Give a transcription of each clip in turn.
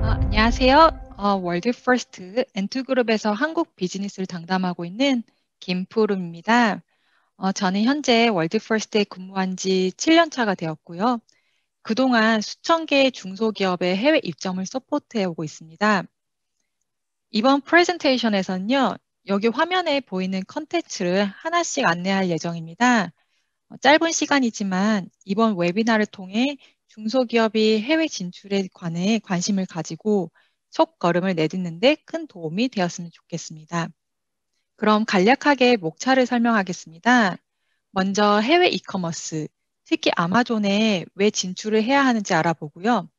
안녕하세요. 월드 퍼스트 엔투그룹에서 한국 비즈니스를 담당하고 있는 김푸름입니다. 저는 현재 월드 퍼스트에 근무한 지 7년 차가 되었고요. 그동안 수천 개의 중소기업의 해외 입점을 서포트해 오고 있습니다. 이번 프레젠테이션에서는요, 여기 화면에 보이는 컨텐츠를 하나씩 안내할 예정입니다. 짧은 시간이지만 이번 웨비나를 통해 중소기업이 해외 진출에 관해 관심을 가지고 첫 걸음을 내딛는 데 큰 도움이 되었으면 좋겠습니다. 그럼 간략하게 목차를 설명하겠습니다. 먼저 해외 이커머스, 특히 아마존에 왜 진출을 해야 하는지 알아보고요.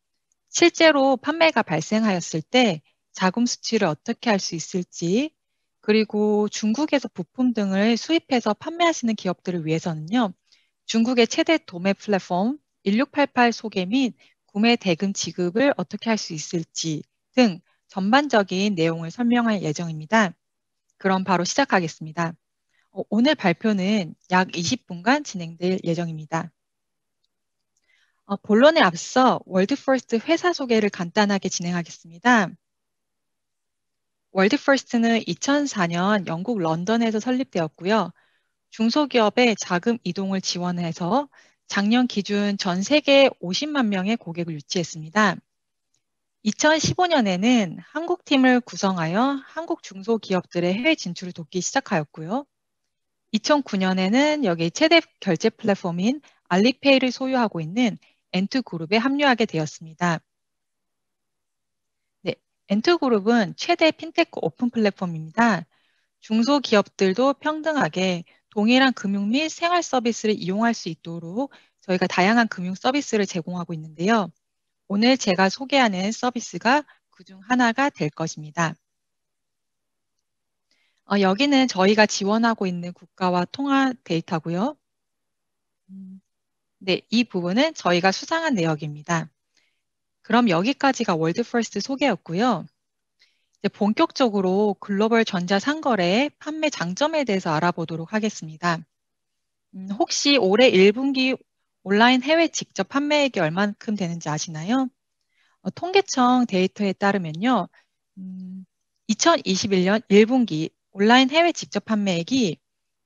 실제로 판매가 발생하였을 때 자금 수치를 어떻게 할 수 있을지, 그리고 중국에서 부품 등을 수입해서 판매하시는 기업들을 위해서는요, 중국의 최대 도매 플랫폼 1688 소개 및 구매 대금 지급을 어떻게 할 수 있을지 등 전반적인 내용을 설명할 예정입니다. 그럼 바로 시작하겠습니다. 오늘 발표는 약 20분간 진행될 예정입니다. 본론에 앞서 월드 퍼스트 회사 소개를 간단하게 진행하겠습니다. 월드 퍼스트는 2004년 영국 런던에서 설립되었고요. 중소기업의 자금 이동을 지원해서 작년 기준 전 세계 50만 명의 고객을 유치했습니다. 2015년에는 한국팀을 구성하여 한국 중소기업들의 해외 진출을 돕기 시작하였고요. 2009년에는 여기 최대 결제 플랫폼인 알리페이를 소유하고 있는 엔투그룹에 합류하게 되었습니다. 네, 엔투그룹은 최대 핀테크 오픈 플랫폼입니다. 중소기업들도 평등하게 동일한 금융 및 생활 서비스를 이용할 수 있도록 저희가 다양한 금융 서비스를 제공하고 있는데요. 오늘 제가 소개하는 서비스가 그중 하나가 될 것입니다. 여기는 저희가 지원하고 있는 국가와 통화 데이터고요. 네, 이 부분은 저희가 수상한 내역입니다. 그럼 여기까지가 월드 퍼스트 소개였고요. 이제 본격적으로 글로벌 전자상거래의 판매 장점에 대해서 알아보도록 하겠습니다. 혹시 올해 1분기 온라인 해외 직접 판매액이 얼만큼 되는지 아시나요? 통계청 데이터에 따르면요. 2021년 1분기 온라인 해외 직접 판매액이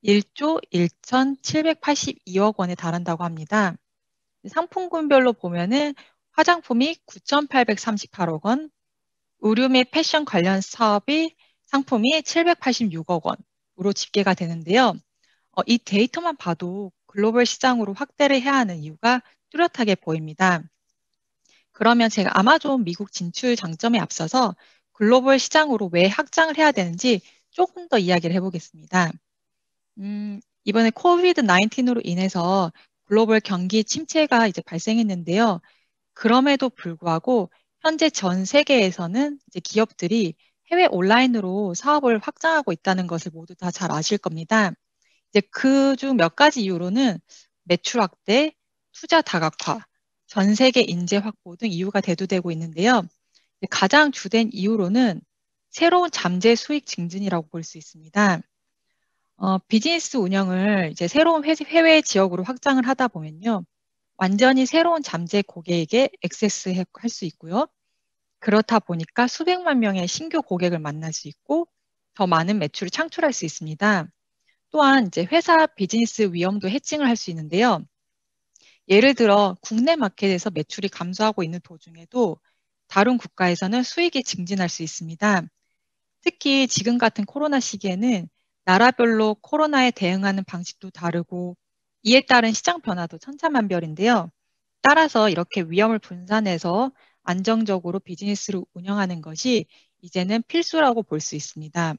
1조 1,782억 원에 달한다고 합니다. 상품군별로 보면은 화장품이 9,838억 원, 의류 및 패션 관련 사업이 상품이 786억 원으로 집계가 되는데요. 이 데이터만 봐도 글로벌 시장으로 확대를 해야 하는 이유가 뚜렷하게 보입니다. 그러면 제가 아마존 미국 진출 장점에 앞서서 글로벌 시장으로 왜 확장을 해야 되는지 조금 더 이야기를 해보겠습니다. 이번에 코비드 19으로 인해서 글로벌 경기 침체가 이제 발생했는데요. 그럼에도 불구하고 현재 전 세계에서는 이제 기업들이 해외 온라인으로 사업을 확장하고 있다는 것을 모두 다 잘 아실 겁니다. 이제 그중 몇 가지 이유로는 매출 확대, 투자 다각화, 전 세계 인재 확보 등 이유가 대두되고 있는데요. 가장 주된 이유로는 새로운 잠재 수익 증진이라고 볼 수 있습니다. 비즈니스 운영을 이제 새로운 해외 지역으로 확장을 하다 보면요. 완전히 새로운 잠재 고객에게 액세스할 수 있고요. 그렇다 보니까 수백만 명의 신규 고객을 만날 수 있고 더 많은 매출을 창출할 수 있습니다. 또한 이제 회사 비즈니스 위험도 해칭을 할 수 있는데요. 예를 들어 국내 마켓에서 매출이 감소하고 있는 도중에도 다른 국가에서는 수익이 증진할 수 있습니다. 특히 지금 같은 코로나 시기에는 나라별로 코로나에 대응하는 방식도 다르고 이에 따른 시장 변화도 천차만별인데요. 따라서 이렇게 위험을 분산해서 안정적으로 비즈니스를 운영하는 것이 이제는 필수라고 볼 수 있습니다.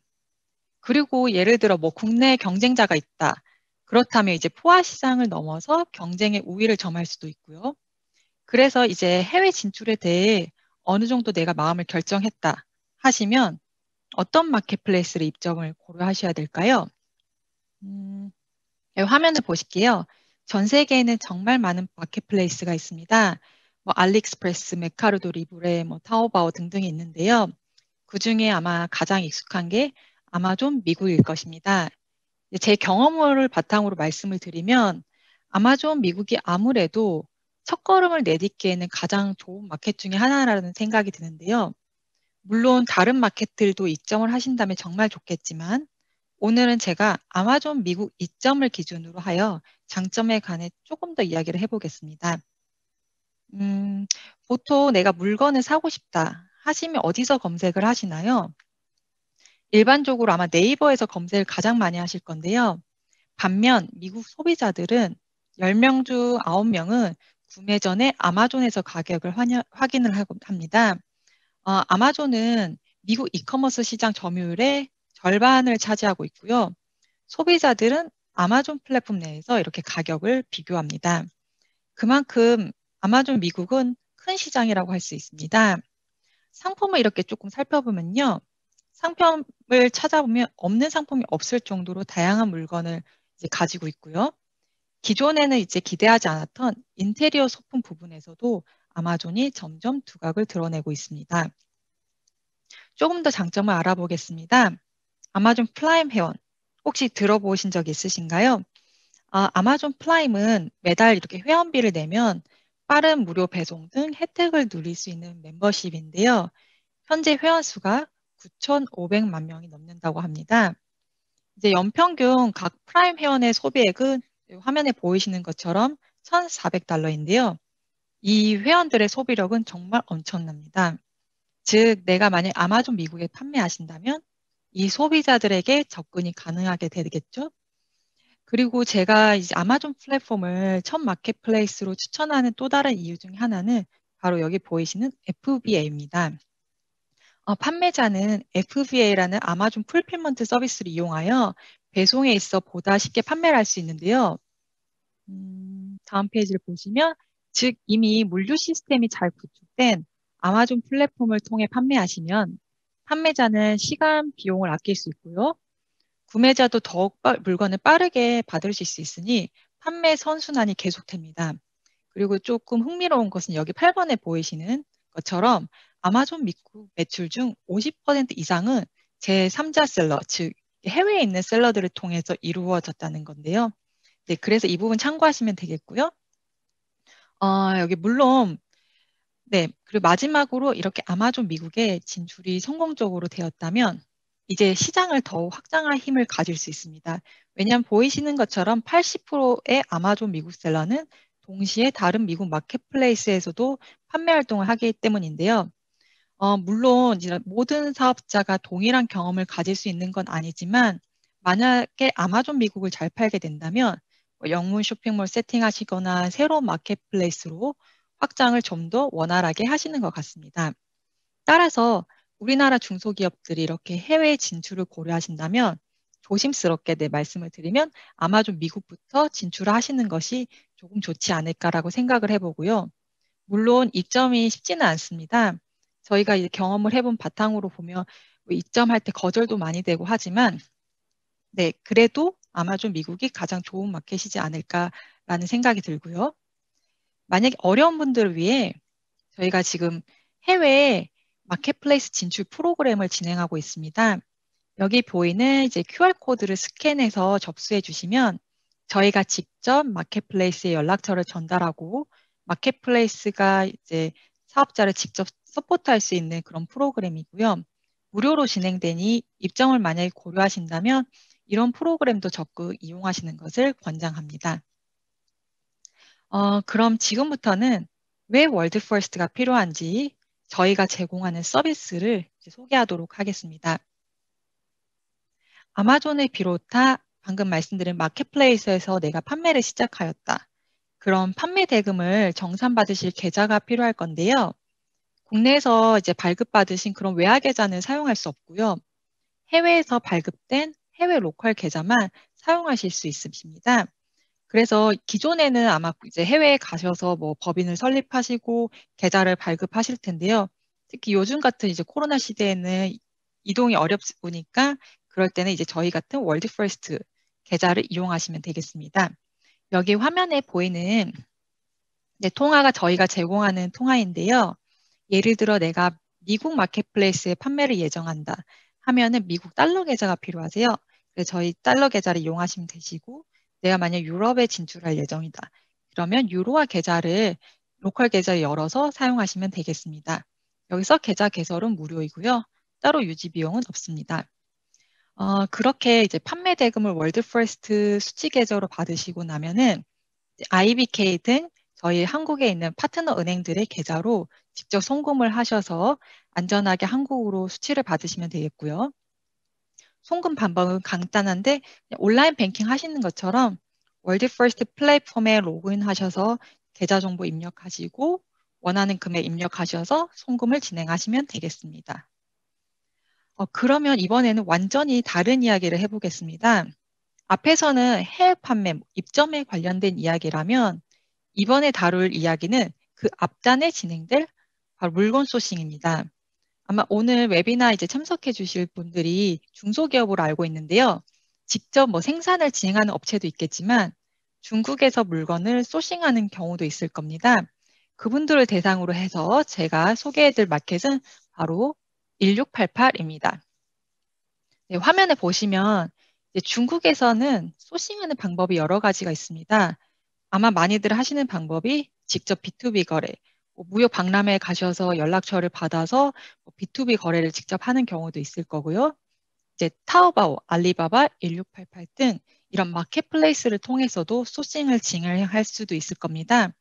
그리고 예를 들어 뭐 국내 경쟁자가 있다. 그렇다면 이제 포화 시장을 넘어서 경쟁의 우위를 점할 수도 있고요. 그래서 이제 해외 진출에 대해 어느 정도 내가 마음을 결정했다 하시면 어떤 마켓플레이스를 입점을 고려하셔야 될까요? 화면을 보실게요. 전 세계에는 정말 많은 마켓플레이스가 있습니다. 뭐 알리익스프레스, 메카르도 리브레, 뭐 타오바오 등등이 있는데요. 그중에 아마 가장 익숙한 게 아마존 미국일 것입니다. 제 경험을 바탕으로 말씀을 드리면 아마존 미국이 아무래도 첫걸음을 내딛기에는 가장 좋은 마켓 중에 하나라는 생각이 드는데요. 물론 다른 마켓들도 입점을 하신다면 정말 좋겠지만 오늘은 제가 아마존 미국 입점을 기준으로 하여 장점에 관해 조금 더 이야기를 해보겠습니다. 음, 보통 내가 물건을 사고 싶다 하시면 어디서 검색을 하시나요? 일반적으로 아마 네이버에서 검색을 가장 많이 하실 건데요. 반면 미국 소비자들은 10명 중 9명은 구매 전에 아마존에서 가격을 확인을 합니다. 아마존은 미국 이커머스 시장 점유율의 절반을 차지하고 있고요. 소비자들은 아마존 플랫폼 내에서 이렇게 가격을 비교합니다. 그만큼 아마존 미국은 큰 시장이라고 할 수 있습니다. 상품을 이렇게 조금 살펴보면요. 상품을 찾아보면 없는 상품이 없을 정도로 다양한 물건을 이제 가지고 있고요. 기존에는 이제 기대하지 않았던 인테리어 소품 부분에서도 아마존이 점점 두각을 드러내고 있습니다. 조금 더 장점을 알아보겠습니다. 아마존 프라임 회원 혹시 들어보신 적 있으신가요? 아마존 프라임은 매달 이렇게 회원비를 내면 빠른 무료 배송 등 혜택을 누릴 수 있는 멤버십인데요. 현재 회원 수가 9,500만 명이 넘는다고 합니다. 이제 연평균 각 프라임 회원의 소비액은 화면에 보이시는 것처럼 1,400달러인데요. 이 회원들의 소비력은 정말 엄청납니다. 즉, 내가 만약 아마존 미국에 판매하신다면 이 소비자들에게 접근이 가능하게 되겠죠. 그리고 제가 이제 아마존 플랫폼을 첫 마켓플레이스로 추천하는 또 다른 이유 중에 하나는 바로 여기 보이시는 FBA입니다. 판매자는 FBA라는 아마존 풀필먼트 서비스를 이용하여 배송에 있어 보다 쉽게 판매를 할 수 있는데요. 다음 페이지를 보시면, 즉 이미 물류 시스템이 잘 구축된 아마존 플랫폼을 통해 판매하시면 판매자는 시간, 비용을 아낄 수 있고요. 구매자도 더욱 물건을 빠르게 받으실 수 있으니 판매 선순환이 계속됩니다. 그리고 조금 흥미로운 것은 여기 8번에 보이시는 것처럼 아마존 미국 매출 중 50% 이상은 제3자 셀러, 즉 해외에 있는 셀러들을 통해서 이루어졌다는 건데요. 네, 그래서 이 부분 참고하시면 되겠고요. 여기 물론 네, 그리고 마지막으로 이렇게 아마존 미국에 진출이 성공적으로 되었다면 이제 시장을 더욱 확장할 힘을 가질 수 있습니다. 왜냐하면 보이시는 것처럼 80%의 아마존 미국 셀러는 동시에 다른 미국 마켓플레이스에서도 판매 활동을 하기 때문인데요. 물론 이제 모든 사업자가 동일한 경험을 가질 수 있는 건 아니지만 만약에 아마존 미국을 잘 팔게 된다면 영문 쇼핑몰 세팅하시거나 새로운 마켓플레이스로 확장을 좀 더 원활하게 하시는 것 같습니다. 따라서 우리나라 중소기업들이 이렇게 해외 진출을 고려하신다면 조심스럽게 내 말씀을 드리면 아마존 미국부터 진출하시는 것이 조금 좋지 않을까라고 생각을 해보고요. 물론 입점이 쉽지는 않습니다. 저희가 이제 경험을 해본 바탕으로 보면 입점할 때 거절도 많이 되고 하지만 네, 그래도 아마존 미국이 가장 좋은 마켓이지 않을까라는 생각이 들고요. 만약에 어려운 분들을 위해 저희가 지금 해외 마켓플레이스 진출 프로그램을 진행하고 있습니다. 여기 보이는 이제 QR코드를 스캔해서 접수해 주시면 저희가 직접 마켓플레이스에 연락처를 전달하고 마켓플레이스가 이제 사업자를 직접 서포트할 수 있는 그런 프로그램이고요. 무료로 진행되니 입점을 만약에 고려하신다면 이런 프로그램도 적극 이용하시는 것을 권장합니다. 그럼 지금부터는 왜 월드 퍼스트가 필요한지 저희가 제공하는 서비스를 소개하도록 하겠습니다. 아마존을 비롯한 방금 말씀드린 마켓플레이스에서 내가 판매를 시작하였다. 그럼 판매 대금을 정산받으실 계좌가 필요할 건데요. 국내에서 이제 발급받으신 그런 외화 계좌는 사용할 수 없고요. 해외에서 발급된 해외 로컬 계좌만 사용하실 수 있으십니다. 그래서 기존에는 아마 이제 해외에 가셔서 뭐 법인을 설립하시고 계좌를 발급하실 텐데요. 특히 요즘 같은 이제 코로나 시대에는 이동이 어렵으니까 그럴 때는 이제 저희 같은 월드 퍼스트 계좌를 이용하시면 되겠습니다. 여기 화면에 보이는 통화가 저희가 제공하는 통화인데요. 예를 들어 내가 미국 마켓플레이스에 판매를 예정한다 하면은 미국 달러 계좌가 필요하세요. 그래서 저희 달러 계좌를 이용하시면 되시고, 내가 만약 유럽에 진출할 예정이다. 그러면 유로화 계좌를 로컬 계좌에 열어서 사용하시면 되겠습니다. 여기서 계좌 개설은 무료이고요. 따로 유지 비용은 없습니다. 그렇게 이제 판매 대금을 월드 퍼스트 수취 계좌로 받으시고 나면은 IBK 등 저희 한국에 있는 파트너 은행들의 계좌로 직접 송금을 하셔서 안전하게 한국으로 수취를 받으시면 되겠고요. 송금 방법은 간단한데 온라인 뱅킹 하시는 것처럼 월드 퍼스트 플랫폼에 로그인하셔서 계좌 정보 입력하시고 원하는 금액 입력하셔서 송금을 진행하시면 되겠습니다. 그러면 이번에는 완전히 다른 이야기를 해보겠습니다. 앞에서는 해외 판매, 입점에 관련된 이야기라면 이번에 다룰 이야기는 그 앞단에 진행될 바로 물건 소싱입니다. 아마 오늘 웨비나 이제 참석해 주실 분들이 중소기업으로 알고 있는데요. 직접 뭐 생산을 진행하는 업체도 있겠지만 중국에서 물건을 소싱하는 경우도 있을 겁니다. 그분들을 대상으로 해서 제가 소개해드릴 마켓은 바로 1688입니다. 네, 화면에 보시면 이제 중국에서는 소싱하는 방법이 여러 가지가 있습니다. 아마 많이들 하시는 방법이 직접 B2B 거래, 뭐 무역 박람회에 가셔서 연락처를 받아서 뭐 B2B 거래를 직접 하는 경우도 있을 거고요. 이제 타오바오, 알리바바, 1688 등 이런 마켓플레이스를 통해서도 소싱을 진행할 수도 있을 겁니다.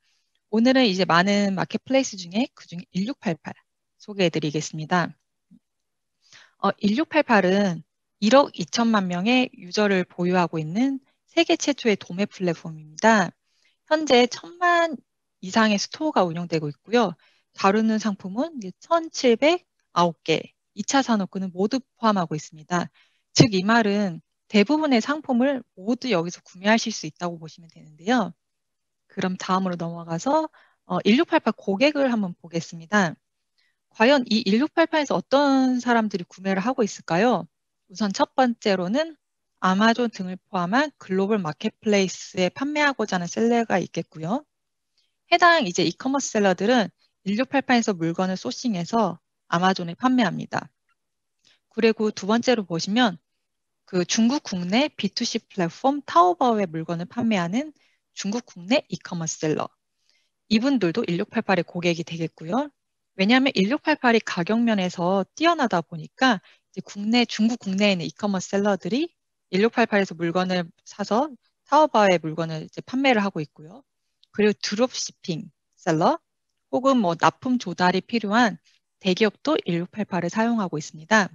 오늘은 이제 많은 마켓플레이스 중에 그중에 1688 소개해 드리겠습니다. 1688은 1억 2천만 명의 유저를 보유하고 있는 세계 최초의 도매 플랫폼입니다. 현재 1,000만 이상의 스토어가 운영되고 있고요. 다루는 상품은 1,709개, 2차 산업군은 모두 포함하고 있습니다. 즉, 이 말은 대부분의 상품을 모두 여기서 구매하실 수 있다고 보시면 되는데요. 그럼 다음으로 넘어가서 1688 고객을 한번 보겠습니다. 과연 이 1688에서 어떤 사람들이 구매를 하고 있을까요? 우선 첫 번째로는 아마존 등을 포함한 글로벌 마켓플레이스에 판매하고자 하는 셀러가 있겠고요. 해당 이제 이커머스 셀러들은 1688에서 물건을 소싱해서 아마존에 판매합니다. 그리고 두 번째로 보시면 그 중국 국내 B2C 플랫폼 타오바오의 물건을 판매하는 중국 국내 이커머스 셀러. 이분들도 1688의 고객이 되겠고요. 왜냐하면 1688이 가격 면에서 뛰어나다 보니까 이제 중국 국내에 있는 이커머스 셀러들이 1688에서 물건을 사서 타오바오의 물건을 이제 판매를 하고 있고요. 그리고 드롭시핑 셀러 혹은 뭐 납품 조달이 필요한 대기업도 1688을 사용하고 있습니다.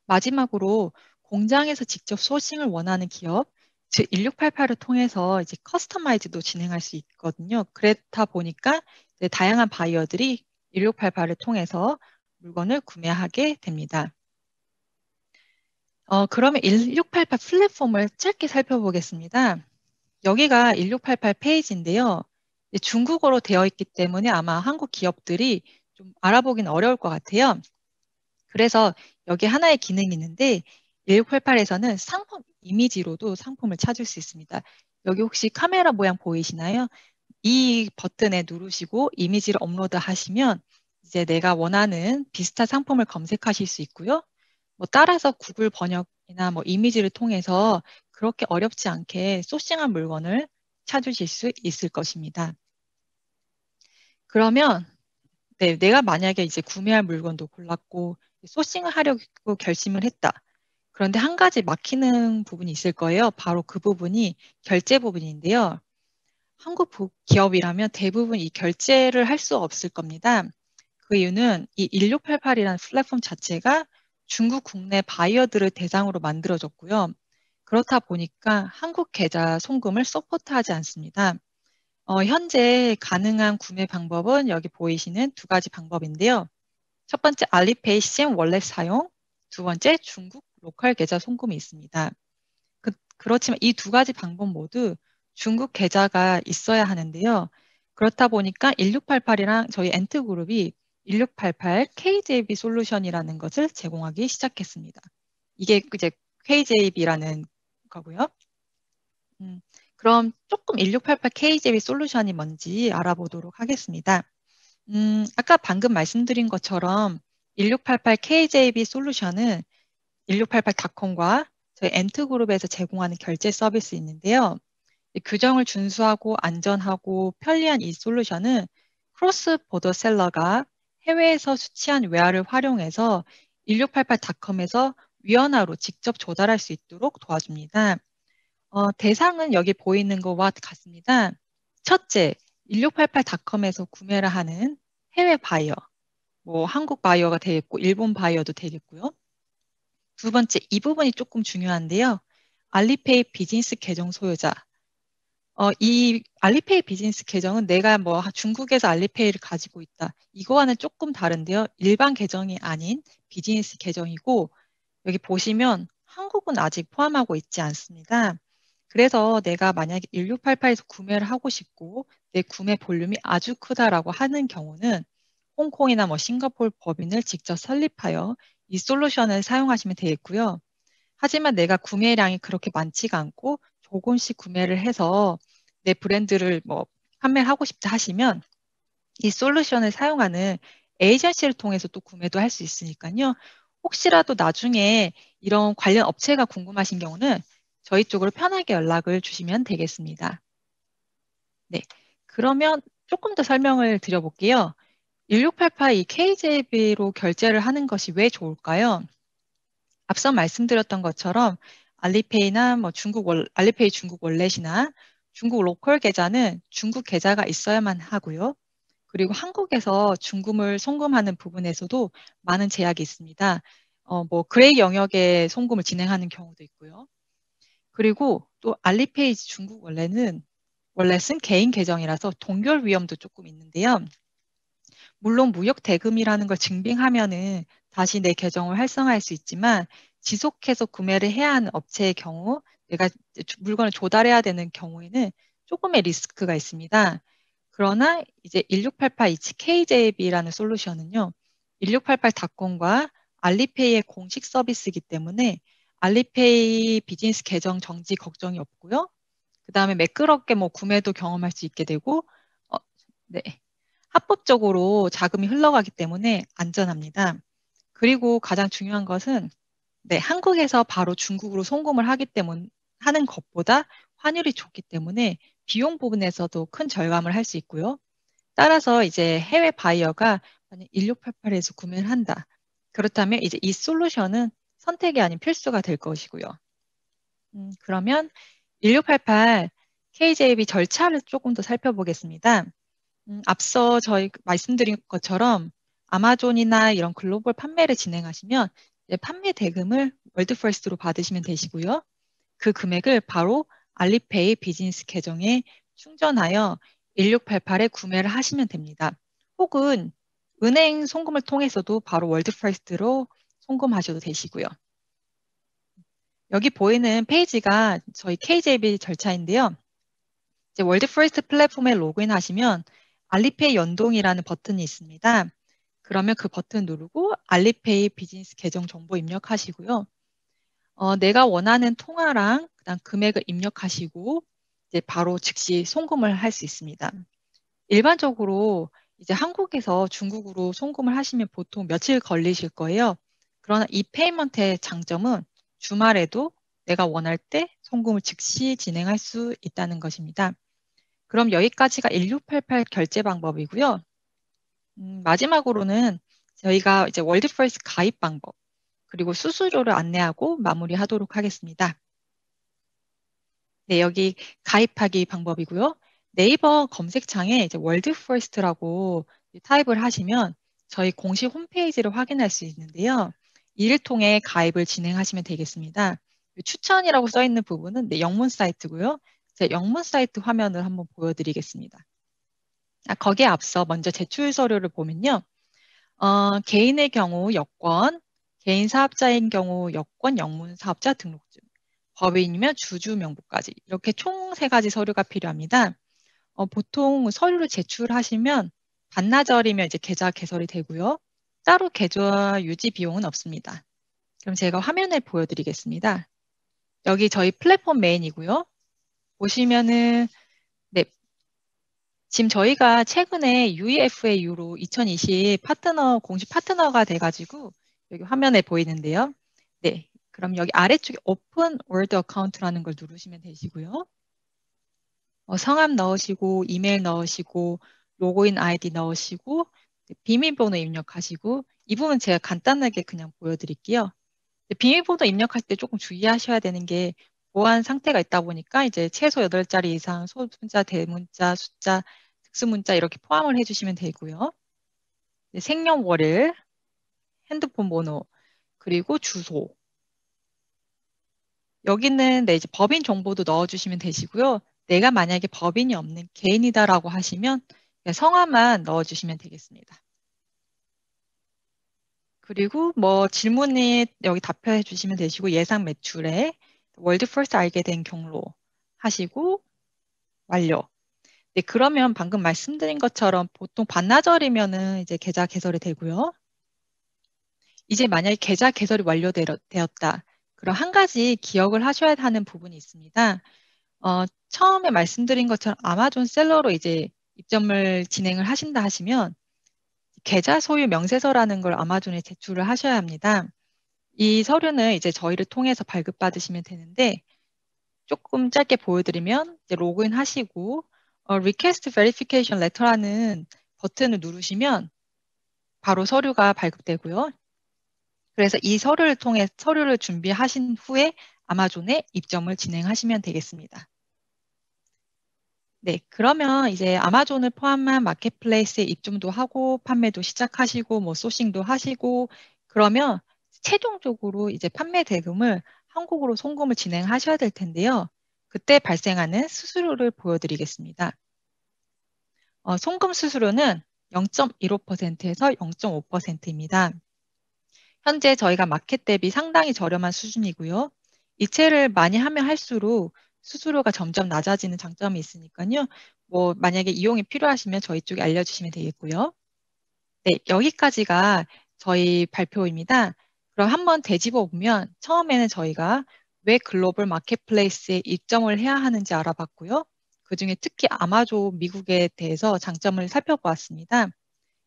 마지막으로 공장에서 직접 소싱을 원하는 기업, 즉 1688을 통해서 이제 커스터마이즈도 진행할 수 있거든요. 그렇다 보니까 이제 다양한 바이어들이 1688을 통해서 물건을 구매하게 됩니다. 그러면 1688 플랫폼을 짧게 살펴보겠습니다. 여기가 1688 페이지인데요. 중국어로 되어 있기 때문에 아마 한국 기업들이 좀 알아보긴 어려울 것 같아요. 그래서 여기 하나의 기능이 있는데 1688에서는 상품 이미지로도 상품을 찾을 수 있습니다. 여기 혹시 카메라 모양 보이시나요? 이 버튼에 누르시고 이미지를 업로드 하시면 이제 내가 원하는 비슷한 상품을 검색하실 수 있고요. 뭐 따라서 구글 번역이나 뭐 이미지를 통해서 그렇게 어렵지 않게 소싱한 물건을 찾으실 수 있을 것입니다. 그러면 네, 내가 만약에 이제 구매할 물건도 골랐고 소싱을 하려고 결심을 했다. 그런데 한 가지 막히는 부분이 있을 거예요. 바로 그 부분이 결제 부분인데요. 한국 기업이라면 대부분 이 결제를 할 수 없을 겁니다. 그 이유는 이 1688이라는 플랫폼 자체가 중국 국내 바이어들을 대상으로 만들어졌고요. 그렇다 보니까 한국 계좌 송금을 서포트하지 않습니다. 현재 가능한 구매 방법은 여기 보이시는 두 가지 방법인데요. 첫 번째 알리페이 CM 월렛 사용, 두 번째 중국 로컬 계좌 송금이 있습니다. 그렇지만 이 두 가지 방법 모두 중국 계좌가 있어야 하는데요. 그렇다 보니까 1688이랑 저희 엔트그룹이 1688 KJB 솔루션이라는 것을 제공하기 시작했습니다. 이게 이제 KJB라는 거고요. 그럼 조금 1688 KJB 솔루션이 뭔지 알아보도록 하겠습니다. 아까 방금 말씀드린 것처럼 1688KJB 솔루션은 1688닷컴과 저희 엔트그룹에서 제공하는 결제 서비스 있는데요. 규정을 준수하고 안전하고 편리한 이 솔루션은 크로스 보더 셀러가 해외에서 수취한 웨어를 활용해서 1688닷컴에서 위안화로 직접 조달할 수 있도록 도와줍니다. 대상은 여기 보이는 것과 같습니다. 첫째, 1688닷컴에서 구매를 하는 해외 바이어, 뭐 한국 바이어가 되겠고 일본 바이어도 되겠고요. 두 번째, 이 부분이 조금 중요한데요. 알리페이 비즈니스 계정 소유자. 이 알리페이 비즈니스 계정은 내가 뭐 중국에서 알리페이를 가지고 있다. 이거와는 조금 다른데요. 일반 계정이 아닌 비즈니스 계정이고 여기 보시면 한국은 아직 포함하고 있지 않습니다. 그래서 내가 만약에 1688에서 구매를 하고 싶고 내 구매 볼륨이 아주 크다라고 하는 경우는 홍콩이나 뭐 싱가포르 법인을 직접 설립하여 이 솔루션을 사용하시면 되겠고요. 하지만 내가 구매량이 그렇게 많지가 않고 조금씩 구매를 해서 내 브랜드를 뭐 판매를 하고 싶다 하시면 이 솔루션을 사용하는 에이전시를 통해서 또 구매도 할 수 있으니까요. 혹시라도 나중에 이런 관련 업체가 궁금하신 경우는 저희 쪽으로 편하게 연락을 주시면 되겠습니다. 네. 그러면 조금 더 설명을 드려볼게요. 1688 이 KJB로 결제를 하는 것이 왜 좋을까요? 앞서 말씀드렸던 것처럼 알리페이나 뭐 알리페이 중국 월렛이나 중국 로컬 계좌는 중국 계좌가 있어야만 하고요. 그리고 한국에서 중금을 송금하는 부분에서도 많은 제약이 있습니다. 뭐 그레이 영역의 송금을 진행하는 경우도 있고요. 그리고 또 알리페이 중국 월렛은 개인 계정이라서 동결 위험도 조금 있는데요. 물론 무역 대금이라는 걸 증빙하면은 다시 내 계정을 활성화할 수 있지만 지속해서 구매를 해야 하는 업체의 경우 내가 물건을 조달해야 되는 경우에는 조금의 리스크가 있습니다. 그러나 이제 1688 KJB라는 솔루션은요. 1688닷컴과 알리페이의 공식 서비스이기 때문에 알리페이 비즈니스 계정 정지 걱정이 없고요. 그 다음에 매끄럽게 뭐 구매도 경험할 수 있게 되고 네. 합법적으로 자금이 흘러가기 때문에 안전합니다. 그리고 가장 중요한 것은 네, 한국에서 바로 중국으로 송금을 하는 것보다 환율이 좋기 때문에 비용 부분에서도 큰 절감을 할 수 있고요. 따라서 이제 해외 바이어가 만약 1688에서 구매를 한다. 그렇다면 이제 이 솔루션은 선택이 아닌 필수가 될 것이고요. 그러면 1688 KJB 절차를 조금 더 살펴보겠습니다. 앞서 저희 말씀드린 것처럼 아마존이나 이런 글로벌 판매를 진행하시면 판매 대금을 월드 퍼스트로 받으시면 되시고요. 그 금액을 바로 알리페이 비즈니스 계정에 충전하여 1688에 구매를 하시면 됩니다. 혹은 은행 송금을 통해서도 바로 월드 퍼스트로 송금하셔도 되시고요. 여기 보이는 페이지가 저희 KJB 절차인데요. 이제 월드 퍼스트 플랫폼에 로그인하시면 알리페이 연동이라는 버튼이 있습니다. 그러면 그 버튼 누르고 알리페이 비즈니스 계정 정보 입력하시고요. 내가 원하는 통화랑 그다음 금액을 입력하시고 이제 바로 즉시 송금을 할 수 있습니다. 일반적으로 이제 한국에서 중국으로 송금을 하시면 보통 며칠 걸리실 거예요. 그러나 이 페이먼트의 장점은 주말에도 내가 원할 때 송금을 즉시 진행할 수 있다는 것입니다. 그럼 여기까지가 1688 결제 방법이고요. 마지막으로는 저희가 이제 월드 퍼스트 가입 방법, 그리고 수수료를 안내하고 마무리하도록 하겠습니다. 네, 여기 가입하기 방법이고요. 네이버 검색창에 이제 월드 퍼스트라고 타입을 하시면 저희 공식 홈페이지를 확인할 수 있는데요. 이를 통해 가입을 진행하시면 되겠습니다. 추천이라고 써 있는 부분은 네, 영문 사이트고요. 제 영문 사이트 화면을 한번 보여드리겠습니다. 거기에 앞서 먼저 제출 서류를 보면요. 개인의 경우 여권, 개인 사업자인 경우 여권, 영문 사업자 등록증, 법인이면 주주 명부까지 이렇게 총 3가지 서류가 필요합니다. 보통 서류를 제출하시면 반나절이면 이제 계좌 개설이 되고요. 따로 계좌 유지 비용은 없습니다. 그럼 제가 화면을 보여드리겠습니다. 여기 저희 플랫폼 메인이고요. 보시면은 네, 지금 저희가 최근에 UEFAU로 2020 파트너, 공식 파트너가 돼가지고 여기 화면에 보이는데요. 네. 그럼 여기 아래쪽에 오픈 월드 어카운트라는 걸 누르시면 되시고요. 성함 넣으시고, 이메일 넣으시고, 로그인 아이디 넣으시고, 비밀번호 입력하시고, 이 부분 제가 간단하게 그냥 보여드릴게요. 비밀번호 입력할 때 조금 주의하셔야 되는 게 보안 상태가 있다 보니까 이제 최소 8자리 이상 소문자, 대문자, 숫자, 특수문자 이렇게 포함을 해주시면 되고요. 생년월일, 핸드폰 번호, 그리고 주소. 여기는 네, 이제 법인 정보도 넣어주시면 되시고요. 내가 만약에 법인이 없는 개인이다라고 하시면 성함만 넣어주시면 되겠습니다. 그리고 뭐 질문에 여기 답변해 주시면 되시고 예상 매출에 월드 퍼스트 알게 된 경로 하시고 완료. 네, 그러면 방금 말씀드린 것처럼 보통 반나절이면은 이제 계좌 개설이 되고요. 이제 만약에 계좌 개설이 완료되었다. 그럼 한 가지 기억을 하셔야 하는 부분이 있습니다. 처음에 말씀드린 것처럼 아마존 셀러로 이제 입점을 진행을 하신다 하시면 계좌 소유 명세서라는 걸 아마존에 제출을 하셔야 합니다. 이 서류는 이제 저희를 통해서 발급받으시면 되는데 조금 짧게 보여드리면 이제 로그인 하시고 Request Verification Letter라는 버튼을 누르시면 바로 서류가 발급되고요. 그래서 이 서류를 통해 서류를 준비하신 후에 아마존에 입점을 진행하시면 되겠습니다. 네, 그러면 이제 아마존을 포함한 마켓플레이스에 입점도 하고 판매도 시작하시고 뭐 소싱도 하시고 그러면 최종적으로 이제 판매 대금을 한국으로 송금을 진행하셔야 될 텐데요. 그때 발생하는 수수료를 보여드리겠습니다. 송금 수수료는 0.15%에서 0.5%입니다. 현재 저희가 마켓 대비 상당히 저렴한 수준이고요. 이체를 많이 하면 할수록 수수료가 점점 낮아지는 장점이 있으니까요. 뭐 만약에 이용이 필요하시면 저희 쪽에 알려주시면 되겠고요. 네, 여기까지가 저희 발표입니다. 그럼 한번 되짚어 보면 처음에는 저희가 왜 글로벌 마켓플레이스에 입점을 해야 하는지 알아봤고요. 그중에 특히 아마존 미국에 대해서 장점을 살펴보았습니다.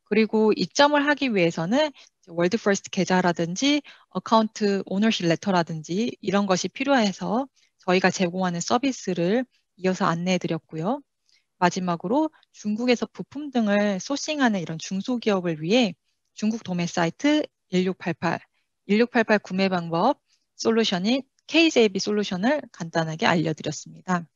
그리고 입점을 하기 위해서는 월드 퍼스트 계좌라든지 어카운트 오너십 레터라든지 이런 것이 필요해서 저희가 제공하는 서비스를 이어서 안내해 드렸고요. 마지막으로 중국에서 부품 등을 소싱하는 이런 중소기업을 위해 중국 도매 사이트 1688 구매 방법 솔루션인 KJB 솔루션을 간단하게 알려드렸습니다.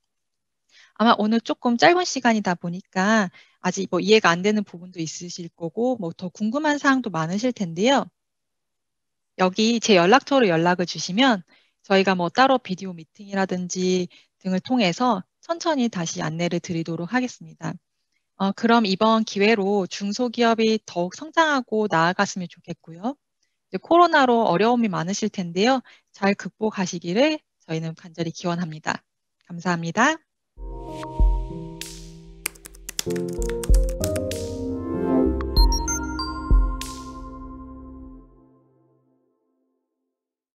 아마 오늘 조금 짧은 시간이다 보니까 아직 뭐 이해가 안 되는 부분도 있으실 거고 뭐 더 궁금한 사항도 많으실 텐데요. 여기 제 연락처로 연락을 주시면 저희가 뭐 따로 비디오 미팅이라든지 등을 통해서 천천히 다시 안내를 드리도록 하겠습니다. 그럼 이번 기회로 중소기업이 더욱 성장하고 나아갔으면 좋겠고요. 이제 코로나로 어려움이 많으실 텐데요. 잘 극복하시기를 저희는 간절히 기원합니다. 감사합니다.